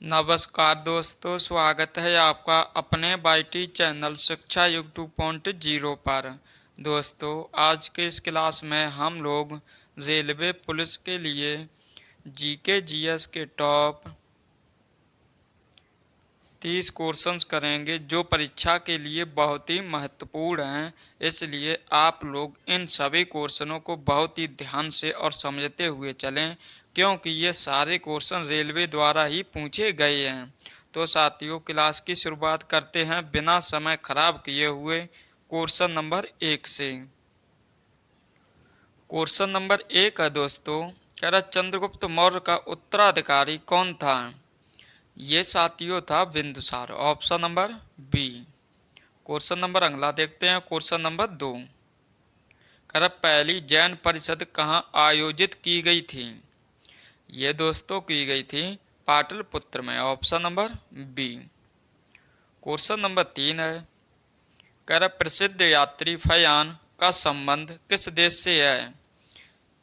नमस्कार दोस्तों, स्वागत है आपका अपने बाईटी चैनल शिक्षा युग 2.0 पर। दोस्तों, आज के इस क्लास में हम लोग रेलवे पुलिस के लिए जीके जीएस के टॉप 30 क्वेश्चंस करेंगे जो परीक्षा के लिए बहुत ही महत्वपूर्ण हैं। इसलिए आप लोग इन सभी क्वेश्चनों को बहुत ही ध्यान से और समझते हुए चलें, क्योंकि ये सारे क्वेश्चन रेलवे द्वारा ही पूछे गए हैं। तो साथियों, क्लास की शुरुआत करते हैं बिना समय खराब किए हुए क्वेश्चन नंबर 1 से। क्वेश्चन नंबर 1 है दोस्तों, कह रहा चंद्रगुप्त मौर्य का उत्तराधिकारी कौन था? ये साथियों था Bindusara, option number B. Question number अगला देखते हैं, क्वेश्चन नंबर 2। कर पहली जैन परिषद कहाँ आयोजित की गई थी? ये दोस्तों की गई थी पाटलिपुत्र में, option number B. Question number 3 है, कर प्रसिद्ध यात्री फयान का संबंध किस देश से है?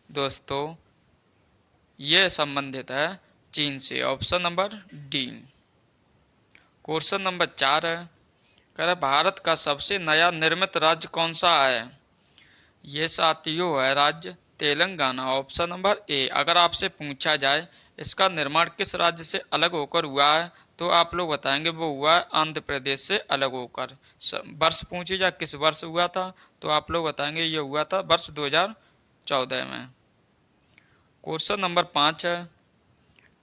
दोस्तों, ये संबंधित है चीन से, option number D. Question number 4 है, कह रहा भारत का सबसे नया निर्मित राज्य कौन सा है? ये साथियों है राज्य तेलंगाना, ऑप्शन नंबर ए। अगर आपसे पूछा जाए इसका निर्माण किस राज्य से अलग होकर हुआ है, तो आप लोग बताएंगे वो हुआ है आंध्र प्रदेश से अलग होकर। वर्ष पूछी जाए किस वर्ष हुआ था, तो आप लोग बताएंगे ये हुआ था वर्ष 2014 में। क्वेश्चन नंबर 5 है,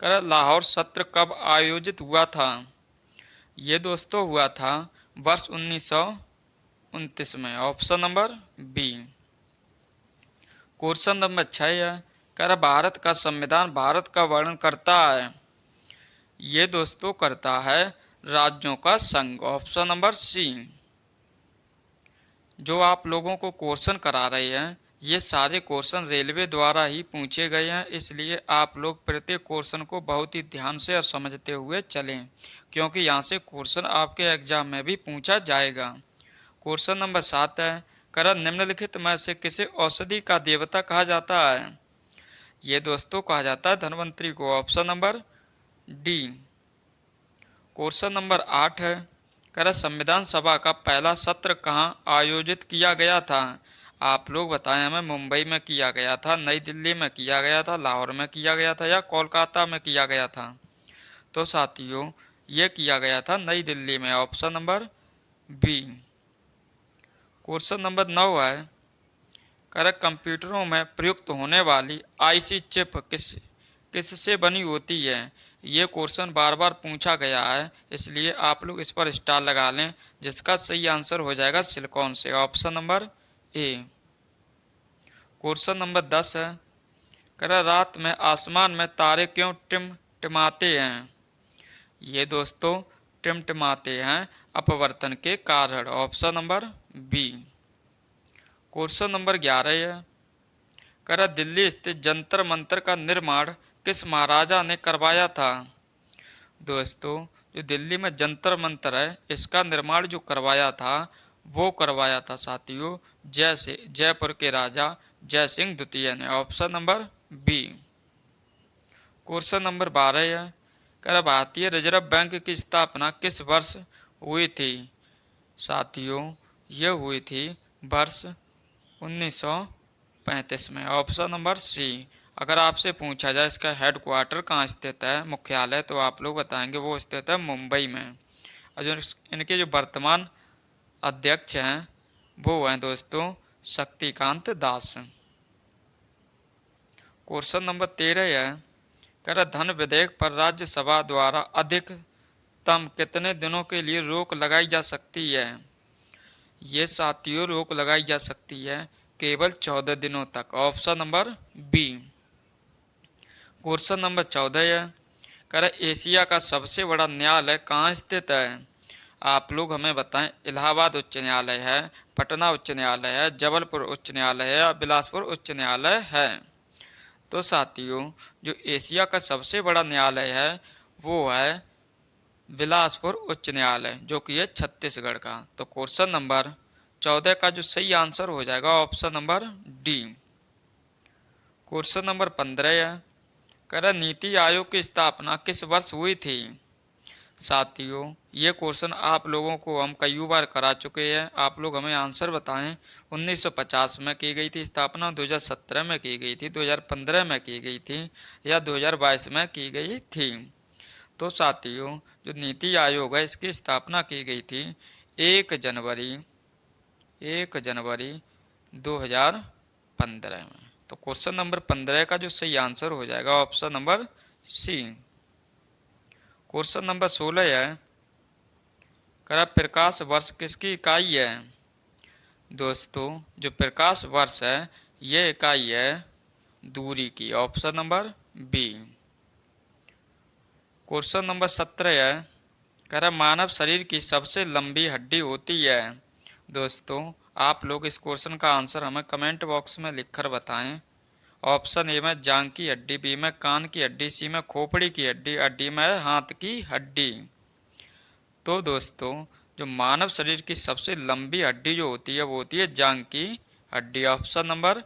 कह लाहौर सत्र कब आयोजित हुआ था? ये दोस्तों हुआ था वर्ष 1929 में, option number B. Question number 6 है, कह भारत का संविधान भारत का वर्णन करता है? ये दोस्तों करता है राज्यों का संघ, ऑप्शन नंबर सी। जो आप लोगों को क्वेश्चन करा रहे हैं ये सारे क्वेश्चन रेलवे द्वारा ही पूछे गए हैं, इसलिए आप लोग प्रत्येक क्वेश्चन को बहुत ही ध्यान से और समझते हुए चलें, क्योंकि यहाँ से क्वेश्चन आपके एग्जाम में भी पूछा जाएगा। क्वेश्चन नंबर 7 है, कर निम्नलिखित में से किसे औषधि का देवता कहा जाता है? ये दोस्तों कहा जाता है धन्वंतरी को, option number D. Question number 8 है, कह रहा संविधान सभा का पहला सत्र कहाँ आयोजित किया गया था? आप लोग बताएं हमें, मुंबई में किया गया था, नई दिल्ली में किया गया था, लाहौर में किया गया था या कोलकाता में किया गया था? तो साथियों ये किया गया था नई दिल्ली में, option number B. Question number 9 है, कह रहा कंप्यूटरों में प्रयुक्त होने वाली आईसी चिप किससे बनी होती है? ये क्वेश्चन बार बार पूछा गया है, इसलिए आप लोग इस पर स्टार लगा लें, जिसका सही आंसर हो जाएगा सिलिकॉन से, option number A. Question number 10 है, कह रहा रात में आसमान में तारे क्यों टिमटिमाते हैं? ये दोस्तों टिमटिमाते हैं अपवर्तन के कारण, option number B. Question number 11 है, कह रहा दिल्ली स्थित जंतर मंतर का निर्माण किस महाराजा ने करवाया था? दोस्तों, जो दिल्ली में जंतर मंतर है इसका निर्माण जो करवाया था वो करवाया था साथियों जयपुर के राजा जय सिंह द्वितीय ने, option number B. Question number 12 है, कह रहा भारतीय रिजर्व बैंक की स्थापना किस वर्ष हुई थी? साथियों ये हुई थी वर्ष 1935 में, ऑप्शन नंबर सी। अगर आपसे पूछा जाए इसका हेडक्वार्टर कहाँ स्थित है, मुख्यालय, तो आप लोग बताएंगे वो स्थित है मुंबई में। और जो इनके जो वर्तमान अध्यक्ष हैं वो हैं दोस्तों शक्तिकांत दास। क्वेश्चन नंबर 13 है, कह रहा धन विधेयक पर राज्यसभा द्वारा अधिकतम कितने दिनों के लिए रोक लगाई जा सकती है? ये साथियों रोक लगाई जा सकती है केवल 14 दिनों तक, option number B. Question number 14 है, कह रहा एशिया का सबसे बड़ा न्यायालय कहाँ स्थित है? आप लोग हमें बताएं, इलाहाबाद उच्च न्यायालय है, पटना उच्च न्यायालय है, जबलपुर उच्च न्यायालय है या बिलासपुर उच्च न्यायालय है? तो साथियों जो एशिया का सबसे बड़ा न्यायालय है वो है बिलासपुर उच्च न्यायालय, जो कि है छत्तीसगढ़ का। तो क्वेश्चन नंबर 14 का जो सही आंसर हो जाएगा option number D. Question number 15 है, कर नीति आयोग की स्थापना किस वर्ष हुई थी? साथियों, ये क्वेश्चन आप लोगों को हम कई बार करा चुके हैं, आप लोग हमें आंसर बताएं। 1950 में की गई थी स्थापना, 2017 में की गई थी, 2015 में की गई थी या 2022 में की गई थी? तो साथियों, जो नीति आयोग है इसकी स्थापना की गई थी 1 जनवरी 2015 में। तो क्वेश्चन नंबर 15 का जो सही आंसर हो जाएगा option number C. Question number 16 है, करा प्रकाश वर्ष किसकी इकाई है? दोस्तों, जो प्रकाश वर्ष है ये इकाई है दूरी की, option number B. Question number 17 है, करा मानव शरीर की सबसे लंबी हड्डी होती है? दोस्तों, आप लोग इस क्वेश्चन का आंसर हमें कमेंट बॉक्स में लिखकर बताएं। ऑप्शन ए में जांघ की हड्डी, बी में कान की हड्डी, सी में खोपड़ी की हड्डी, और डी में हाथ की हड्डी। तो दोस्तों, जो मानव शरीर की सबसे लंबी हड्डी जो होती है वो होती है जांघ की हड्डी, ऑप्शन नंबर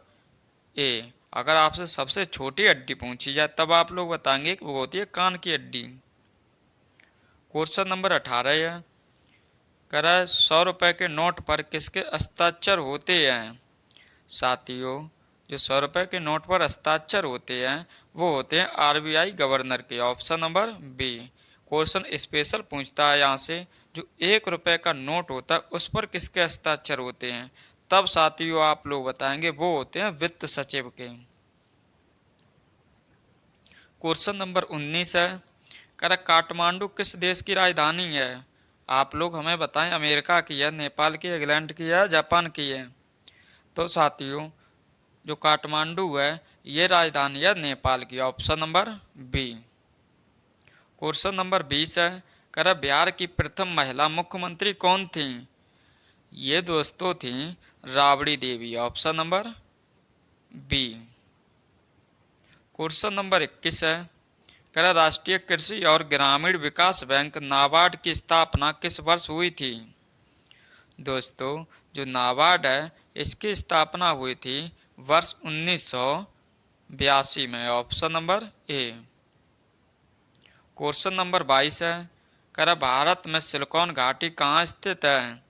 ए। अगर आपसे सबसे छोटी हड्डी पूछी जाए तब आप लोग बताएंगे कि वो होती है कान की हड्डी। क्वेश्चन नंबर 18 है, करा 100 रुपए के नोट पर किसके हस्ताक्षर होते हैं? साथियों, जो 100 रुपए के नोट पर हस्ताक्षर होते हैं वो होते हैं आरबीआई गवर्नर के, option number B. Question special पूछता है यहाँ से, जो 1 रुपए का नोट होता है उस पर किसके हस्ताक्षर होते हैं? तब साथियों आप लोग बताएंगे वो होते हैं वित्त सचिव के। क्वेश्चन नंबर 19 है, करा काठमांडू किस देश की राजधानी है? आप लोग हमें बताएं अमेरिका की है, नेपाल की, इंग्लैंड की है, जापान की है? तो साथियों, जो काठमांडू है ये राजधानी है नेपाल की, option number B. Question number 20 है, करा बिहार की प्रथम महिला मुख्यमंत्री कौन थी? ये दोस्तों थी Rabri Devi, option number B. Question number 21 है, करा राष्ट्रीय कृषि और ग्रामीण विकास बैंक नाबार्ड की स्थापना किस वर्ष हुई थी? दोस्तों, जो नाबार्ड है इसकी स्थापना हुई थी वर्ष 1982 में, option number A. Question number 22 है, करा भारत में सिलिकॉन घाटी कहाँ स्थित है?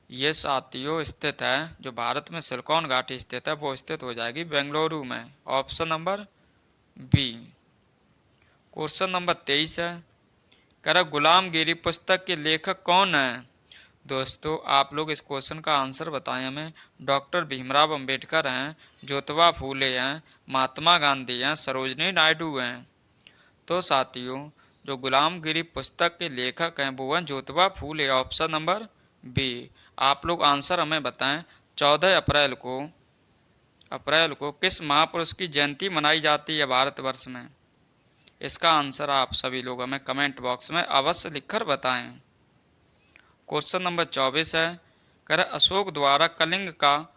ये साथियों स्थित है, जो भारत में सिलिकॉन घाटी स्थित है वो स्थित हो जाएगी बेंगलुरु में, option number B. Question number 23 है, करा गुलामगिरी पुस्तक के लेखक कौन है? दोस्तों, आप लोग इस क्वेश्चन का आंसर बताएं हमें। डॉक्टर भीमराव अंबेडकर हैं, ज्योतिबा फूले हैं, महात्मा गांधी हैं, सरोजनी नायडू हैं? तो साथियों, जो गुलामगिरी पुस्तक के लेखक हैं वो हैं Jyotiba Phule, option number B. आप लोग आंसर हमें बताएं। 14 अप्रैल को किस महापुरुष की जयंती मनाई जाती है भारतवर्ष में? इसका आंसर आप सभी लोग हमें कमेंट बॉक्स में अवश्य लिखकर बताएं। क्वेश्चन नंबर 24 है, कर अशोक द्वारा कलिंग का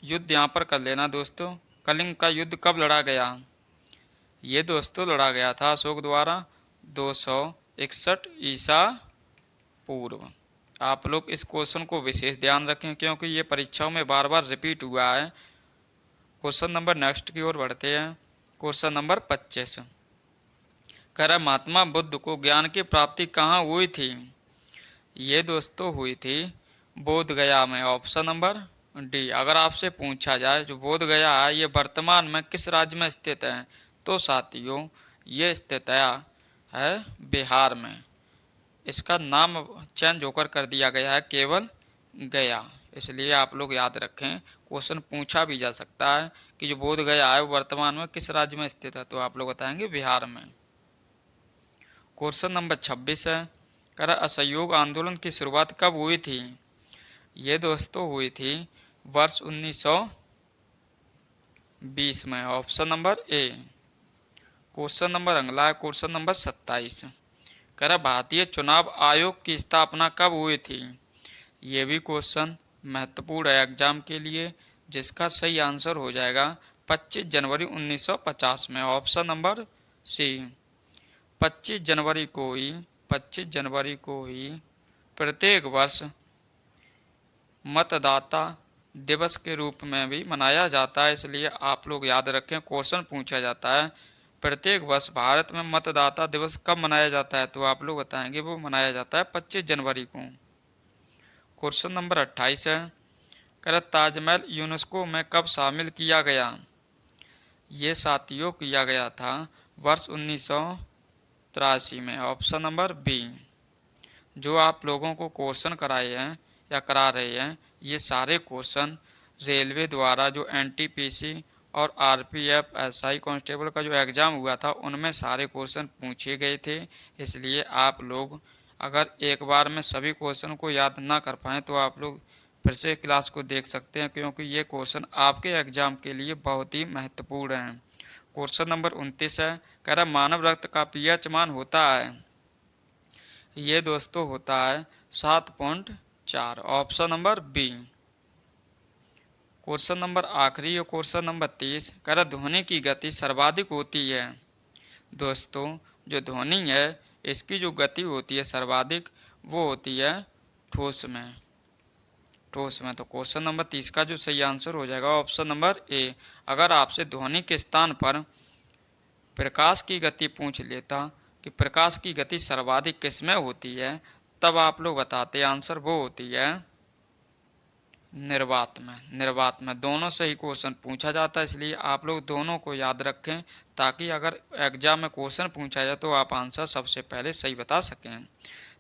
युद्ध यहाँ पर कर लेना दोस्तों। कलिंग का युद्ध कब लड़ा गया? ये दोस्तों लड़ा गया था अशोक द्वारा 261 ईसा पूर्व। आप लोग इस क्वेश्चन को विशेष ध्यान रखें क्योंकि ये परीक्षाओं में बार बार रिपीट हुआ है। क्वेश्चन नंबर नेक्स्ट की ओर बढ़ते हैं। क्वेश्चन नंबर 25, करा महात्मा बुद्ध को ज्ञान की प्राप्ति कहाँ हुई थी? ये दोस्तों हुई थी बोध गया में, ऑप्शन नंबर डी। अगर आपसे पूछा जाए जो बोध गया है ये वर्तमान में किस राज्य में स्थित है? तो साथियों, ये स्थित है बिहार में। इसका नाम चेंज होकर कर दिया गया है केवल गया, इसलिए आप लोग याद रखें। क्वेश्चन पूछा भी जा सकता है कि जो बोध गया है वो वर्तमान में किस राज्य में स्थित है, तो आप लोग बताएंगे बिहार में। क्वेश्चन नंबर 26 है, करा असहयोग आंदोलन की शुरुआत कब हुई थी? ये दोस्तों हुई थी वर्ष 1920 में, option number A. Question number अगला है क्वेश्चन नंबर 27, करा भारतीय चुनाव आयोग की स्थापना कब हुई थी? ये भी क्वेश्चन महत्वपूर्ण है एग्जाम के लिए, जिसका सही आंसर हो जाएगा 25 जनवरी 1950 में, ऑप्शन नंबर सी। 25 जनवरी को ही प्रत्येक वर्ष मतदाता दिवस के रूप में भी मनाया जाता है, इसलिए आप लोग याद रखें। क्वेश्चन पूछा जाता है प्रत्येक वर्ष भारत में मतदाता दिवस कब मनाया जाता है? तो आप लोग बताएंगे वो मनाया जाता है 25 जनवरी को। क्वेश्चन नंबर 28 है, कह ताजमहल यूनेस्को में कब शामिल किया गया? ये साथियों किया गया था वर्ष 1983 में। Option number B. जो आप लोगों को क्वेश्चन कराए हैं या करा रहे हैं, ये सारे क्वेश्चन रेलवे द्वारा जो एनटीपीसी और आरपीएफ एसआई कांस्टेबल का जो एग्ज़ाम हुआ था उनमें सारे क्वेश्चन पूछे गए थे। इसलिए आप लोग अगर एक बार में सभी क्वेश्चन को याद ना कर पाएँ तो आप लोग फिर से क्लास को देख सकते हैं, क्योंकि ये क्वेश्चन आपके एग्ज़ाम के लिए बहुत ही महत्वपूर्ण हैं। क्वेश्चन नंबर 29 है, कह रहा मानव रक्त का पीएच मान होता है? ये दोस्तों होता है 7.4। Option number B. Question number आखिरी और क्वेश्चन नंबर 30, कह रहा ध्वनि की गति सर्वाधिक होती है? दोस्तों जो ध्वनि है इसकी जो गति होती है सर्वाधिक, वो होती है ठोस में। ठोस में। तो क्वेश्चन नंबर 30 का जो सही आंसर हो जाएगा ऑप्शन नंबर ए। अगर आपसे ध्वनि के स्थान पर प्रकाश की गति पूछ लेता कि प्रकाश की गति सर्वाधिक किस में होती है, तब आप लोग बताते आंसर वो होती है निर्वात में। निर्वात में दोनों से ही क्वेश्चन पूछा जाता है, इसलिए आप लोग दोनों को याद रखें ताकि अगर एग्जाम में क्वेश्चन पूछा जाए तो आप आंसर सबसे पहले सही बता सकें।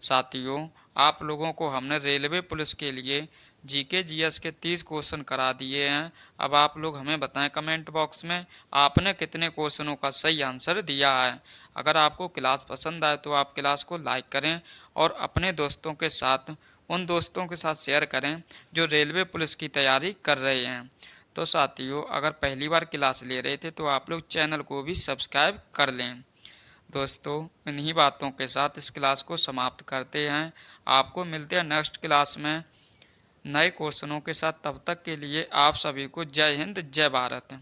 साथियों आप लोगों को हमने रेलवे पुलिस के लिए जीके जीएस के 30 क्वेश्चन करा दिए हैं। अब आप लोग हमें बताएं कमेंट बॉक्स में आपने कितने क्वेश्चनों का सही आंसर दिया है। अगर आपको क्लास पसंद आए तो आप क्लास को लाइक करें और अपने दोस्तों के साथ उन दोस्तों के साथ शेयर करें जो रेलवे पुलिस की तैयारी कर रहे हैं। तो साथियों अगर पहली बार क्लास ले रहे थे तो आप लोग चैनल को भी सब्सक्राइब कर लें। दोस्तों इन्हीं बातों के साथ इस क्लास को समाप्त करते हैं। आपको मिलते हैं नेक्स्ट क्लास में नए क्वेश्चनों के साथ। तब तक के लिए आप सभी को जय हिंद जय भारत।